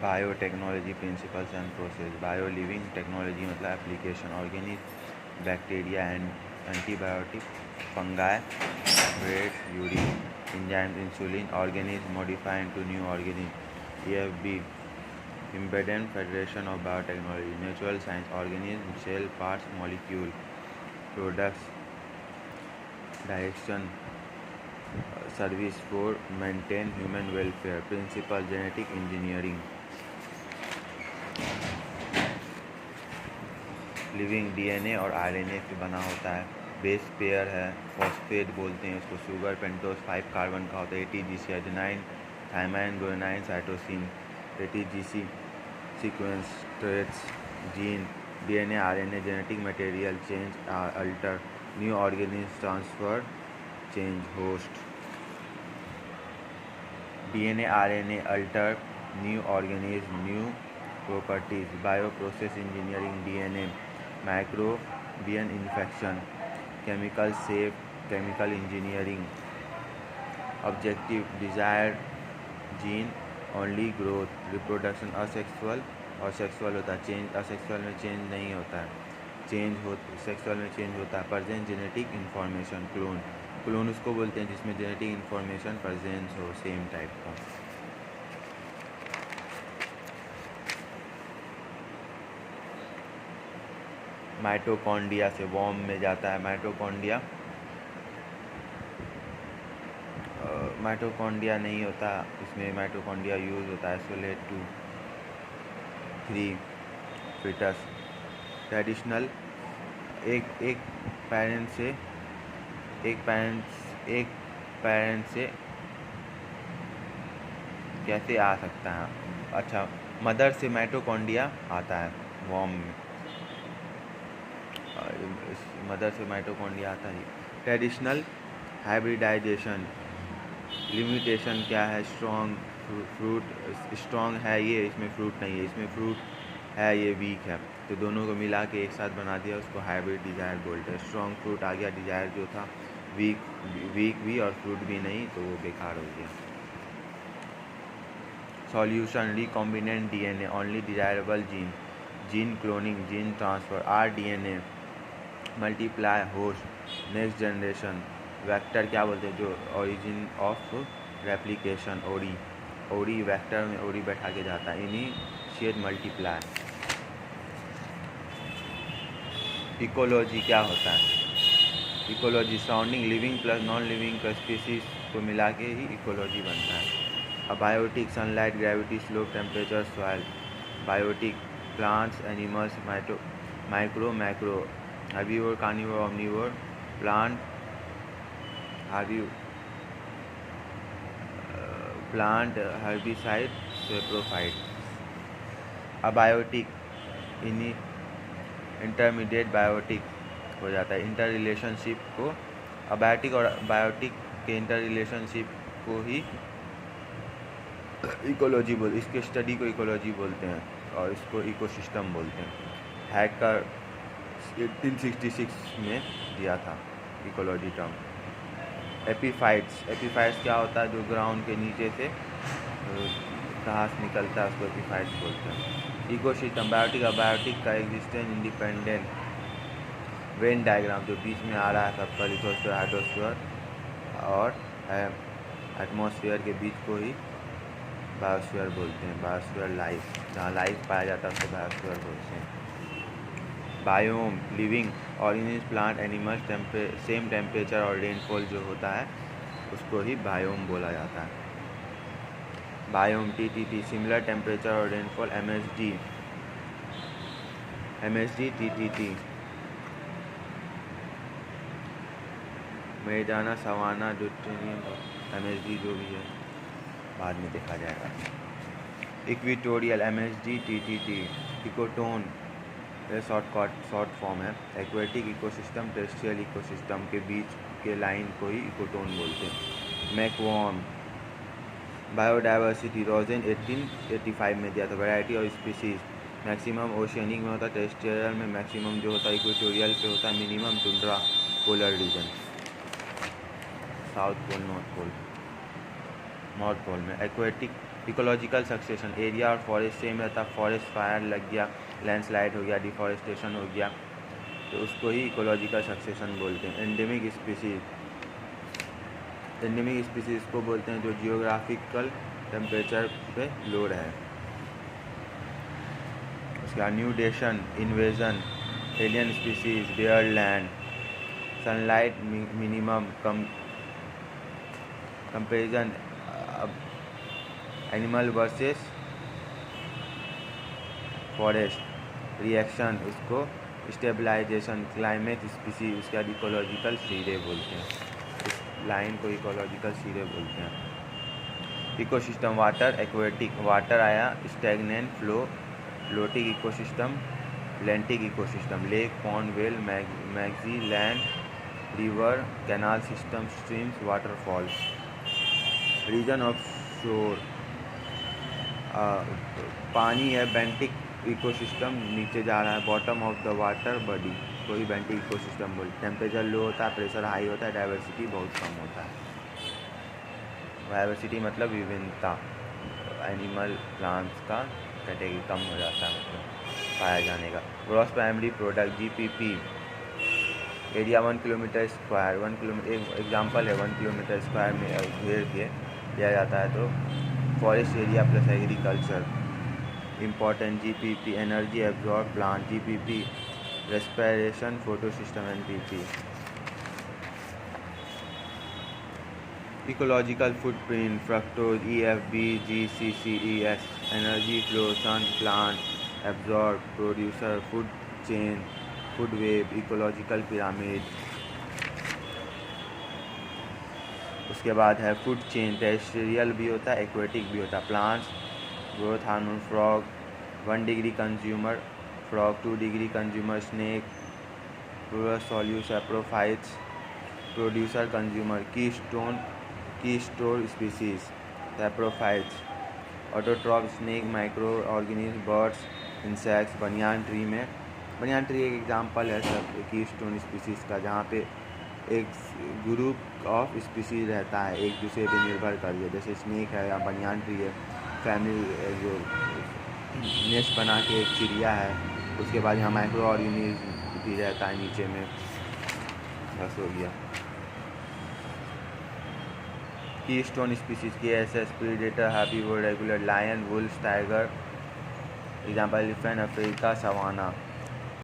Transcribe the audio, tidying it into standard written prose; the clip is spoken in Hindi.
Biotechnology principles and process. Bio living technology मतलब application, organism, bacteria and antibiotic, fungi, bread, urine, enzyme, insulin, organism modify into new organism. EFB Embedded Federation of Biotechnology, Natural Science, Organism, Cell, Parts, Molecule, Products, Direction, Service for Maintain Human Welfare, Principle, Genetic Engineering, living DNA और RNA से बना होता है, बेस पेयर है, फॉस्फेट बोलते हैं उसको, शुगर पेंटोज 5 कार्बन का होता है, ATGC, adenine, thymine, guanine, cytosine, ATGC, sequence, traits, gene, DNA, RNA, genetic material, change, alter, new organism, transfer, change, host. DNA, RNA, alter new organism, new properties, bioprocess engineering, DNA, microbial infection, chemical safe, chemical engineering, objective, desired gene only growth, reproduction, asexual और सेक्सुअल होता है, चेंज असेक्सुअल में चेंज नहीं होता है, सेक्सुअल में चेंज होता है, प्रेजेंट जेनेटिक इन्फॉर्मेशन, क्लोन उसको बोलते हैं जिसमें जेनेटिक इन्फॉर्मेशन प्रेजेंस हो सेम टाइप का। माइटोकॉन्ड्रिया से वॉर्म में जाता है, माइटोकॉन्ड्रिया नहीं होता इसमें, माइटोकॉन्ड्रिया यूज़ होता है आइसोलेट टू 3 फिटस, ट्रेडिशनल, एक पेरेंट से कैसे आ सकता है, अच्छा मदर से माइटोकॉन्ड्रिया आता है वॉर्म में, मदर से माइटोकॉन्ड्रिया आता है। ट्रेडिशनल हाइब्रिडाइजेशन, लिमिटेशन क्या है, फ्रूट स्ट्रॉन्ग है ये, इसमें फ्रूट नहीं है, इसमें फ्रूट है ये वीक है, तो दोनों को मिला के एक साथ बना दिया, उसको हाइब्रिड डिजायर बोलते हैं। स्ट्रॉन्ग फ्रूट आ गया, डिजायर जो था वीक भी और फ्रूट भी नहीं, तो वो बेकार हो गया। Solution, recombinant DNA, only desirable gene cloning, gene transfer, RDNA, multiply, host, next generation, vector क्या बोलते हैं जो ओरिजिन ऑफ रेप्लिकेशन, ओरी वेक्टर में ओरी बैठा के जाता है, इनिशिएट, मल्टीप्लाई। इकोलॉजी क्या होता है, ecology surrounding living plus non living species को मिला के ही इकोलॉजी बनता है। Abiotic, sunlight, gravity, slope, temperature, soil. Biotic, plants, animals, micro, macro, herbivore, carnivore, omnivore, plant, herbicide, saprophyte. Abiotic, intermediate biotic हो जाता है, इंटर रिलेशनशिप को, अबायोटिक और बायोटिक के इंटर रिलेशनशिप को ही इकोलॉजी इसके स्टडी को इकोलॉजी बोलते हैं और इसको इकोसिस्टम बोलते हैं। हैकर 1866 में दिया था इकोलॉजी टर्म। एपीफाइट्स क्या होता है, जो ग्राउंड के नीचे से घास निकलता है उसको एपीफाइट्स बोलते हैं। इकोसिस्टम, बायोटिक, अबायोटिक का एग्जिस्टेंस इंडिपेंडेंट, वेन डायग्राम जो बीच में आ रहा है सबका, लिथोस्फीयर, हाइड्रोस्फीयर और एटमॉस्फेयर के बीच को ही बायोस्फीयर बोलते हैं। बायोस्फीयर लाइफ, जहाँ लाइफ पाया जाता है उसको बायोस्फीयर बोलते हैं। Biome, living organism, plant, animals, same temperature और रेनफॉल जो होता है उसको ही बायोम बोला जाता है। बायोम, TTT, सिमिलर टेम्परेचर और रेनफॉल, MSG, TTT, मैदाना, सवाना, ड्यूटेरियम, MSG जो भी है बाद में देखा जाएगा। Equatorial, MSG, TTT, ecotone short form है। एक्वेटिक इकोसिस्टम, टेरेस्ट्रियल इकोसिस्टम के बीच के लाइन को ही इकोटोन बोलते हैं। मैकवॉर्म, बायोडाइवर्सिटी, रोजन 1885 में दिया था। वैरायटी और स्पीसीज, मैक्सिमम ओशियनिक में होता है, टेरेस्ट्रियल में मैक्सिमम जो होता है इक्वेटोरियल पे होता है, minimum tundra, polar region, south pole, north pole. North pole में। एक्वेटिक इकोलॉजिकल सक्सेशन, एरिया और फॉरेस्ट सेम रहता, फॉरेस्ट फायर लग गया, लैंडस्लाइड हो गया, डिफॉरेस्टेशन हो गया, तो उसको ही इकोलॉजिकल सक्सेशन बोलते हैं। एंडेमिक स्पीसीज को बोलते हैं जो जियोग्राफिकल टेम्परेचर पे लो रहे। उसका nudation, invasion, alien species, bare land, sunlight minimum, comparison animal versus forest, reaction उसको स्टेबलाइजेशन, क्लाइमेट स्पीसीज उसका इकोलॉजिकल सीरे बोलते हैं। इस लाइन को इकोलॉजिकल सीरे बोलते हैं। इकोसिस्टम, वाटर एक्वेटिक, वाटर आया, stagnant flow, lotic ecosystem, lentic ecosystem, lake, pond, well, मैग्जी, land, river, canal system, streams, waterfalls. Region of shore, पानी है, बेंटिक इकोसिस्टम, नीचे जा रहा है, bottom of the water body कोई बेंटिक इकोसिस्टम बोलते। टेम्परेचर लो होता है, प्रेशर हाई होता है, डाइवर्सिटी बहुत कम होता है। डाइवर्सिटी मतलब विभिन्नता, एनिमल प्लांट्स का कैटेगरी कम हो जाता है, मतलब पाया जाने का। Gross primary product GPP, area 1 kilometre square, 1 kilometre एक एग्जाम्पल है, 1 किलोमीटर स्क्वायर में घेर के दिया जाता है, तो forest area plus agriculture. Important GPP, energy absorb plant, GPP respiration photosystem, NPP. Ecological footprint, fructose, EFB, GCCES, energy flow, sun, plant absorb, producer, food chain, food web, ecological pyramid. उसके बाद है फूड चेन, टेरेस्ट्रियल भी होता है, एक्वेटिक भी होता है। Plants, growth hormone, frog 1 degree consumer, frog 2 degree consumer, snake, rural सॉल्यू, saprophytes, producer consumer, keystone species, saprophytes, autotroph, snake, microorganism, birds, insects. Banyan tree एक एग्जांपल है सब की स्टोन स्पीसीज का, जहाँ पे एक ग्रुप ऑफ स्पीसीज रहता है एक दूसरे पे निर्भर करके, जैसे स्नेक है या बनियान ट्री है, फैमिली जो नेस्ट बना के एक चिड़िया है, उसके बाद यहाँ माइक्रो ऑर्गेनिज्म भी रहता है नीचे में, बस हो गया। की स्टोन स्पीसीज की एसेस, predator, herbivore, regular, lion, wolf, tiger. Example elephant, Africa, savanna.